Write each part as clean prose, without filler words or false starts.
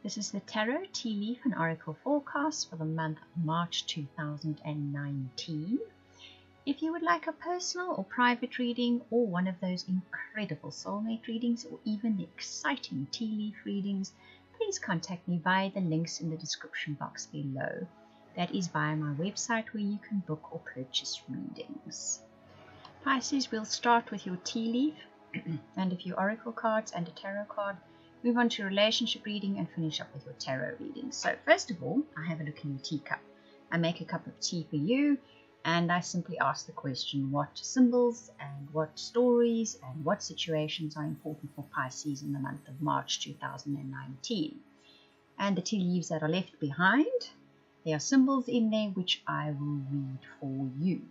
This is the Tarot, Tea Leaf and Oracle forecast for the month of March 2019. If you would like a personal or private reading, or one of those incredible soulmate readings, or even the exciting tea leaf readings, please contact me via the links in the description box below. That is via my website where you can book or purchase readings. Pisces, we'll start with your tea leaf and a few oracle cards and a tarot card. Move on to relationship reading and finish up with your tarot reading. So first of all, I have a look in your teacup. I make a cup of tea for you, and I simply ask the question, what symbols and what stories and what situations are important for Pisces in the month of March 2019. And the tea leaves that are left behind, there are symbols in there which I will read for you.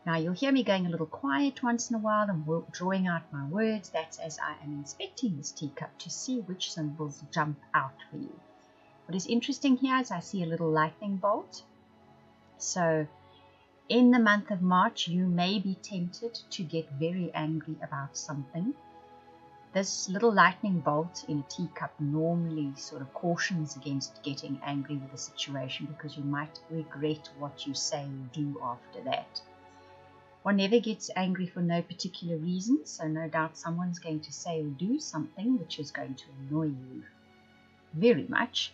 Now you'll hear me going a little quiet once in a while and drawing out my words. That's as I am inspecting this teacup to see which symbols jump out for you. What is interesting here is I see a little lightning bolt. So in the month of March, you may be tempted to get very angry about something. This little lightning bolt in a teacup normally sort of cautions against getting angry with a situation, because you might regret what you say or do after that. One never gets angry for no particular reason, so no doubt someone's going to say or do something which is going to annoy you very much.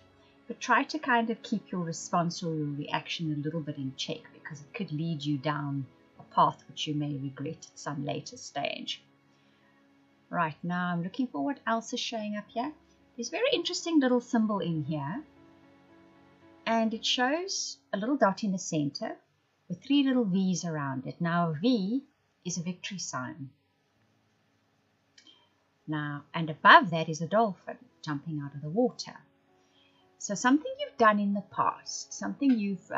But try to kind of keep your response or your reaction a little bit in check, because it could lead you down a path which you may regret at some later stage. Right, now I'm looking for what else is showing up here. There's a very interesting little symbol in here, and it shows a little dot in the center with 3 little V's around it. Now a V is a victory sign. Now, and above that is a dolphin jumping out of the water. So something you've done in the past, something you've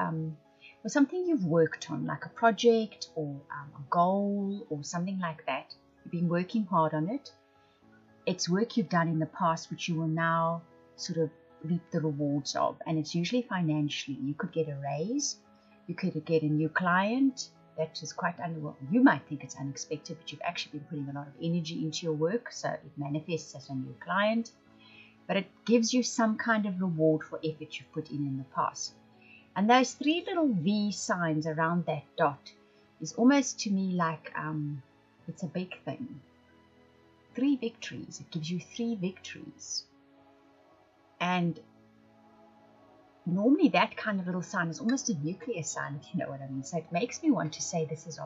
worked on, like a project or a goal or something like that. You've been working hard on it. It's work you've done in the past which you will now sort of reap the rewards of, and it's usually financially. You could get a raise, you could get a new client. That is quite you might think it's unexpected, but you've actually been putting a lot of energy into your work, so it manifests as a new client. But it gives you some kind of reward for effort you've put in the past. And those 3 little V signs around that dot is almost to me like it's a big thing. 3 victories. It gives you 3 victories. And normally that kind of little sign is almost a nuclear sign, if you know what I mean. So it makes me want to say this is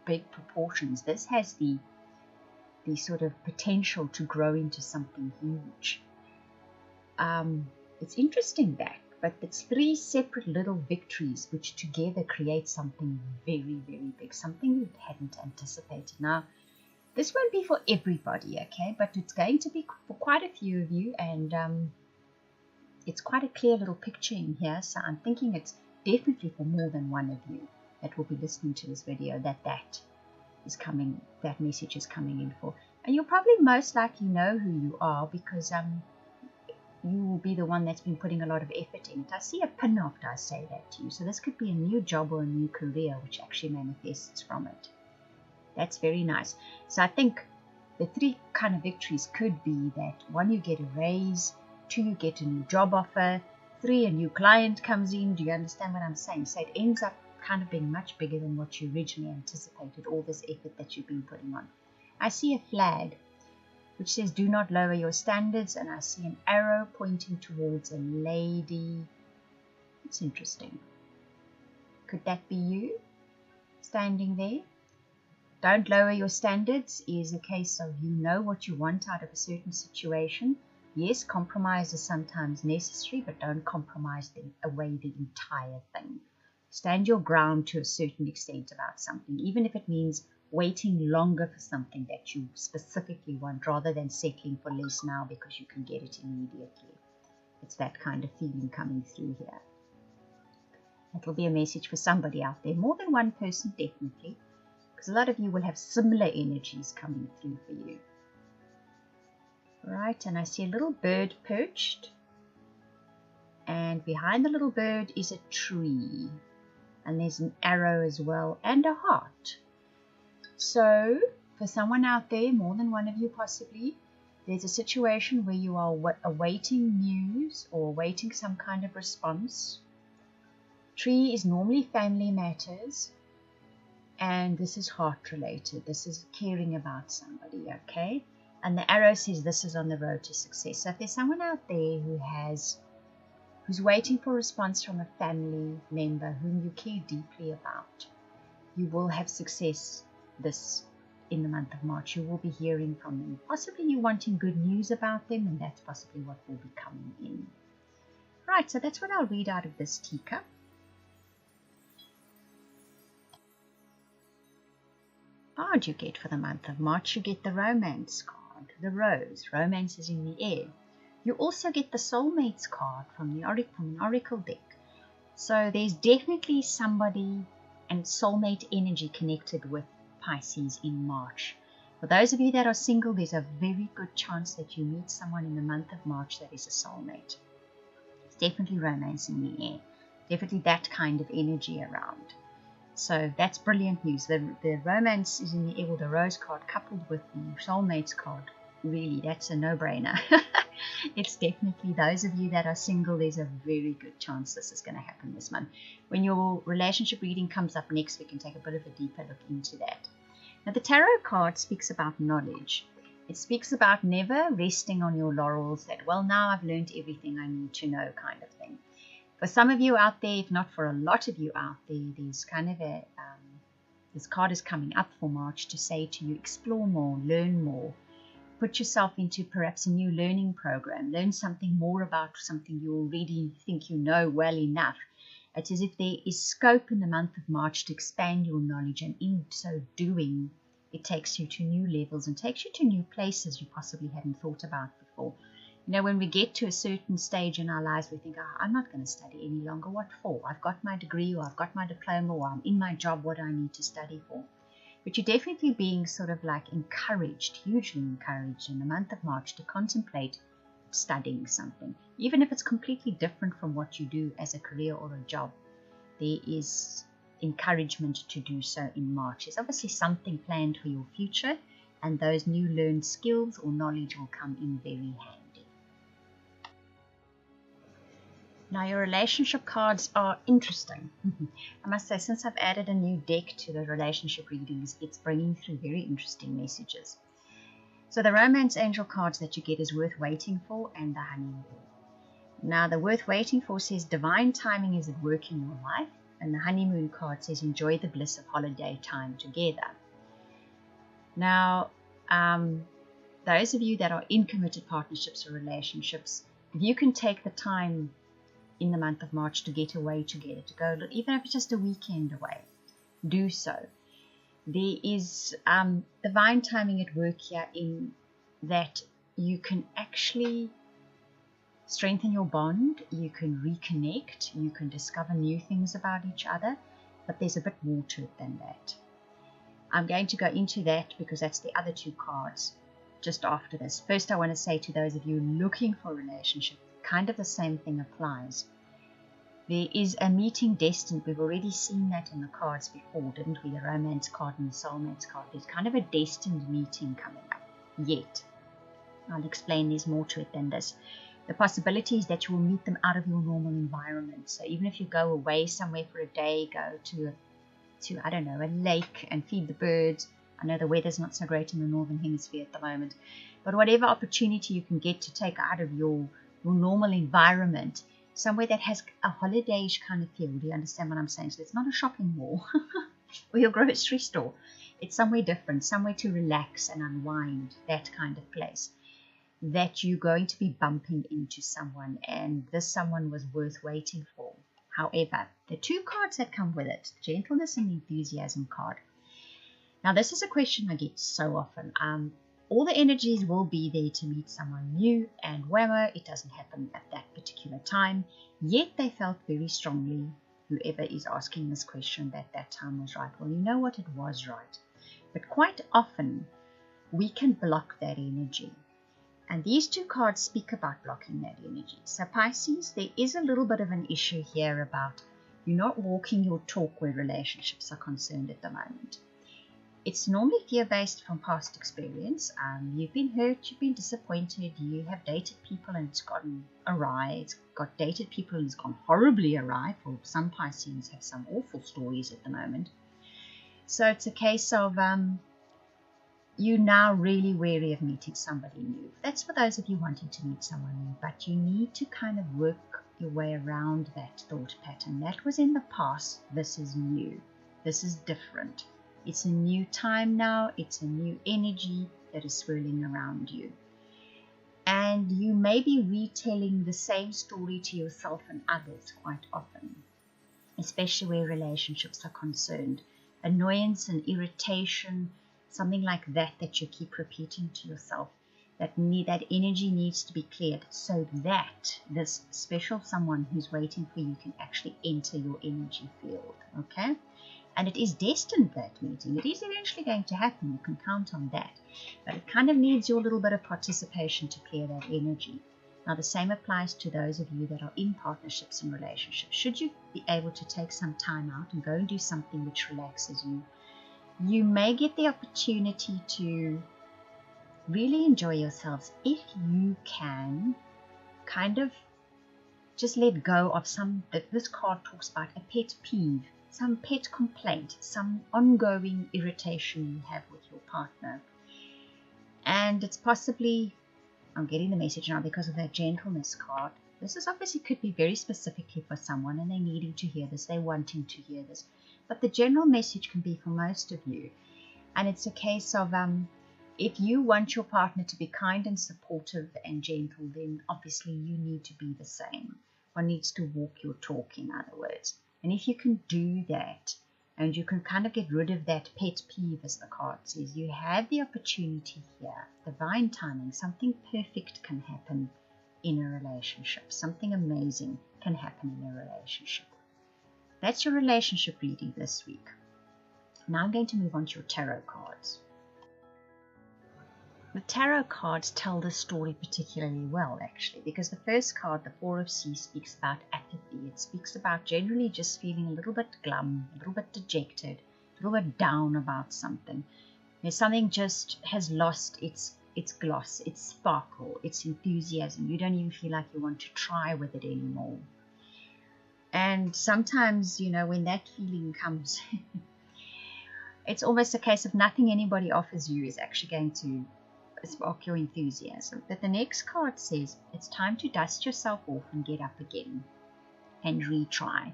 big proportions. This has the sort of potential to grow into something huge. It's interesting but it's 3 separate little victories which together create something very, very big, something you hadn't anticipated. Now, this won't be for everybody, okay, but it's going to be for quite a few of you, and it's quite a clear little picture in here, so I'm thinking it's definitely for more than one of you that will be listening to this video that message is coming in for. And you'll probably most likely know who you are, because you will be the one that's been putting a lot of effort in it. I see a pin after I say that to you. So this could be a new job or a new career which actually manifests from it. That's very nice. So I think the 3 kind of victories could be that 1, you get a raise, 2, you get a new job offer, 3, a new client comes in. Do you understand what I'm saying? So it ends up kind of being much bigger than what you originally anticipated, all this effort that you've been putting on. I see a flag which says do not lower your standards, and I see an arrow pointing towards a lady. It's interesting. Could that be you standing there? Don't lower your standards is a case of you know what you want out of a certain situation. Yes, compromise is sometimes necessary, but don't compromise away the entire thing. Stand your ground to a certain extent about something, even if it means waiting longer for something that you specifically want, rather than settling for less now because you can get it immediately. It's that kind of feeling coming through here. That will be a message for somebody out there, more than one person definitely, because a lot of you will have similar energies coming through for you. Right, and I see a little bird perched, and behind the little bird is a tree, and there's an arrow as well, and a heart. So for someone out there, more than one of you possibly, there's a situation where you are awaiting news or awaiting some kind of response. Tree is normally family matters, and this is heart related. This is caring about somebody, okay? And the arrow says this is on the road to success. So if there's someone out there who's waiting for a response from a family member whom you care deeply about, you will have success in the month of March. You will be hearing from them. Possibly you're wanting good news about them, and that's possibly what will be coming in. Right, so that's what I'll read out of this teacup. Card you get for the month of March, you get the romance card, the rose. Romance is in the air. You also get the soulmates card from the oracle deck. So there's definitely somebody and soulmate energy connected with Pisces in March. For those of you that are single, there's a very good chance that you meet someone in the month of March that is a soulmate. It's definitely romance in the air. Definitely that kind of energy around. So that's brilliant news. The romance is in the air, or the rose card coupled with the soulmates card. Really, that's a no-brainer. It's definitely those of you that are single, there's a very good chance this is going to happen this month. When your relationship reading comes up next, we can take a bit of a deeper look into that. Now, the tarot card speaks about knowledge. It speaks about never resting on your laurels that, well, now I've learned everything I need to know kind of thing. For some of you out there, if not for a lot of you out there, there's kind of this card is coming up for March to say to you, explore more, learn more. Put yourself into perhaps a new learning program. Learn something more about something you already think you know well enough. It's as if there is scope in the month of March to expand your knowledge, and in so doing, it takes you to new levels and takes you to new places you possibly hadn't thought about before. You know, when we get to a certain stage in our lives, we think, I'm not going to study any longer. What for? I've got my degree, or I've got my diploma, or I'm in my job. What do I need to study for? But you're definitely being sort of like encouraged, hugely encouraged in the month of March to contemplate studying something. Even if it's completely different from what you do as a career or a job, there is encouragement to do so in March. There's obviously something planned for your future, and those new learned skills or knowledge will come in very handy. Now, your relationship cards are interesting. I must say, since I've added a new deck to the relationship readings, it's bringing through very interesting messages. So the romance angel cards that you get is worth waiting for, and the honeymoon. Now, the worth waiting for says divine timing is at work in your life, and the honeymoon card says enjoy the bliss of holiday time together. Now, those of you that are in committed partnerships or relationships, if you can take the time in the month of March to get away together, to go, even if it's just a weekend away, do so. There is divine timing at work here in that you can actually strengthen your bond, you can reconnect, you can discover new things about each other, but there's a bit more to it than that. I'm going to go into that because that's the other two cards just after this. First, I want to say to those of you looking for a relationship, kind of the same thing applies. There is a meeting destined. We've already seen that in the cards before, didn't we? The romance card and the soulmates card. There's kind of a destined meeting coming up. Yet, I'll explain there's more to it than this. The possibility is that you will meet them out of your normal environment. So even if you go away somewhere for a day, go to I don't know, a lake and feed the birds. I know the weather's not so great in the northern hemisphere at the moment, but whatever opportunity you can get to take out of your normal environment, somewhere that has a holiday-ish kind of feel. Do you understand what I'm saying? So it's not a shopping mall or your grocery store. It's somewhere different, somewhere to relax and unwind, that kind of place, that you're going to be bumping into someone, and this someone was worth waiting for. However, the two cards that come with it, gentleness and enthusiasm card. Now, this is a question I get so often. All the energies will be there to meet someone new, and whammo, it doesn't happen at that particular time. Yet they felt very strongly, whoever is asking this question, that that time was right. Well, you know what? It was right. But quite often, we can block that energy. And these two cards speak about blocking that energy. So Pisces, there is a little bit of an issue here about you're not walking your talk where relationships are concerned at the moment. It's normally fear-based from past experience. You've been hurt, you've been disappointed, you have dated people and it's gone awry. It's got dated people and it's gone horribly awry. For some Pisces have some awful stories at the moment. So it's a case of you're now really wary of meeting somebody new. That's for those of you wanting to meet someone new, but you need to kind of work your way around that thought pattern. That was in the past. This is new. This is different. It's a new time now. It's a new energy that is swirling around you. And you may be retelling the same story to yourself and others quite often, especially where relationships are concerned. Annoyance and irritation, something like that you keep repeating to yourself. That energy needs to be cleared so that this special someone who's waiting for you can actually enter your energy field. Okay? And it is destined, that meeting. It is eventually going to happen. You can count on that. But it kind of needs your little bit of participation to clear that energy. Now, the same applies to those of you that are in partnerships and relationships. Should you be able to take some time out and go and do something which relaxes you, you may get the opportunity to really enjoy yourselves if you can kind of just let go of this card talks about a pet peeve, some pet complaint, some ongoing irritation you have with your partner. And it's possibly, I'm getting the message now because of that gentleness card. This is obviously could be very specifically for someone and they're needing to hear this, they're wanting to hear this. But the general message can be for most of you. And it's a case of if you want your partner to be kind and supportive and gentle, then obviously you need to be the same. One needs to walk your talk, in other words. And if you can do that, and you can kind of get rid of that pet peeve, as the card says, you have the opportunity here, divine timing, something perfect can happen in a relationship. Something amazing can happen in a relationship. That's your relationship reading this week. Now I'm going to move on to your tarot cards. The tarot cards tell this story particularly well, actually, because the first card, the Four of Sea, speaks about apathy. It speaks about generally just feeling a little bit glum, a little bit dejected, a little bit down about something. There's something just has lost its gloss, its sparkle, its enthusiasm. You don't even feel like you want to try with it anymore. And sometimes, when that feeling comes, it's almost a case of nothing anybody offers you is actually going to spark your enthusiasm. But the next card says it's time to dust yourself off and get up again and retry.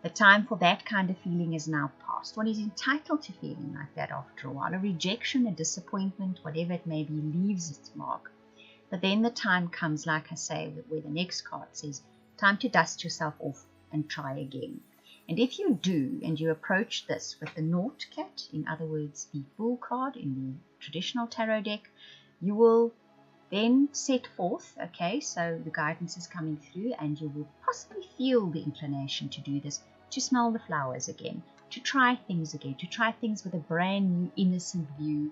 The time for that kind of feeling is now past. One is entitled to feeling like that after a while. A rejection, a disappointment, whatever it may be, leaves its mark. But then the time comes, like I say, where the next card says, time to dust yourself off and try again. And if you do, and you approach this with the Naught Cat, in other words, the Fool card in the traditional tarot deck, you will then set forth, okay, so the guidance is coming through, and you will possibly feel the inclination to do this, to smell the flowers again, to try things again, to try things with a brand new innocent view,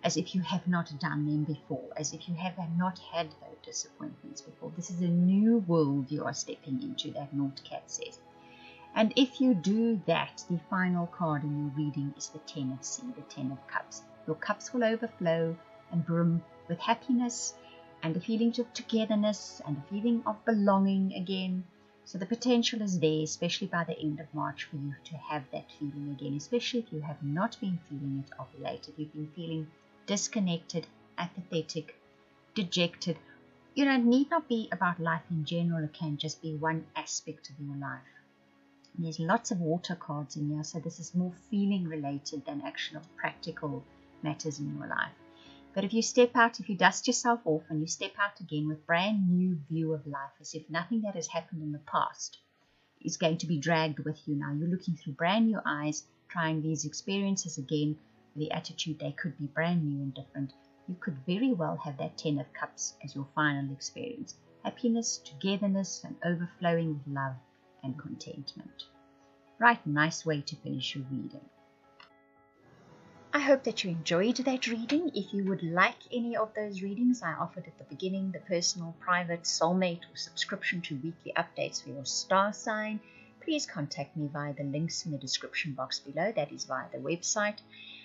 as if you have not done them before, as if you have not had those disappointments before. This is a new world you are stepping into, that Naught Cat says. And if you do that, the final card in your reading is the Ten of Sea, the Ten of Cups. Your cups will overflow and brim with happiness and a feeling of togetherness and a feeling of belonging again. So the potential is there, especially by the end of March, for you to have that feeling again, especially if you have not been feeling it of late, if you've been feeling disconnected, apathetic, dejected. It need not be about life in general. It can just be one aspect of your life. And there's lots of water cards in here, so this is more feeling related than actual practical matters in your life. But if you step out, if you dust yourself off and you step out again with brand new view of life, as if nothing that has happened in the past is going to be dragged with you now. You're looking through brand new eyes, trying these experiences again, with the attitude they could be brand new and different. You could very well have that Ten of Cups as your final experience. Happiness, togetherness, and overflowing with love and contentment. Right, nice way to finish your reading. I hope that you enjoyed that reading. If you would like any of those readings I offered at the beginning, the personal, private, soulmate, or subscription to weekly updates for your star sign, please contact me via the links in the description box below. That is via the website.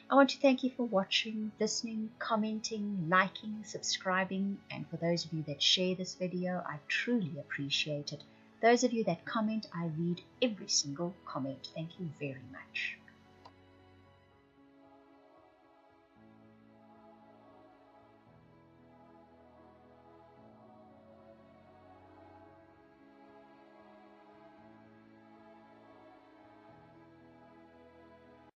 I want to thank you for watching, listening, commenting, liking, subscribing, and for those of you that share this video, I truly appreciate it. Those of you that comment, I read every single comment. Thank you very much.